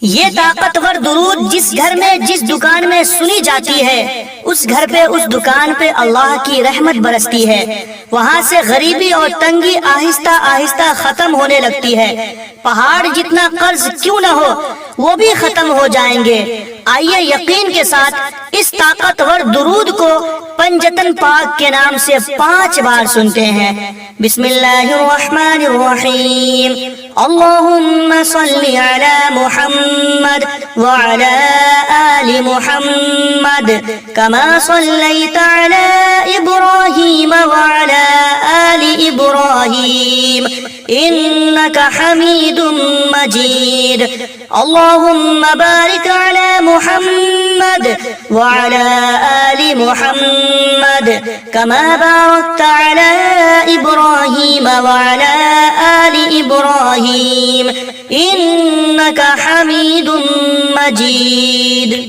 یہ طاقتور درود جس گھر میں جس دکان میں سنی جاتی ہے اس گھر پہ اس دکان پہ اللہ کی رحمت برستی ہے، وہاں سے غریبی اور تنگی آہستہ آہستہ ختم ہونے لگتی ہے، پہاڑ جتنا قرض کیوں نہ ہو وہ بھی ختم ہو جائیں گے۔ آئیے یقین کے ساتھ اس طاقتور درود کو پنجتن پاک کے نام سے 5 بار سنتے ہیں۔ بسم اللہ الرحمن الرحیم، اللہم صلی علی محمد وعلی آل محمد کما صلیت علی ابراہیم وعلی آل ابراہیم انک حمید مجید۔ اللہم بارک علی محمد وعلی آل محمد کما بارکت علی ابراہیم وعلی آل ابراہیم انک حمید مجید۔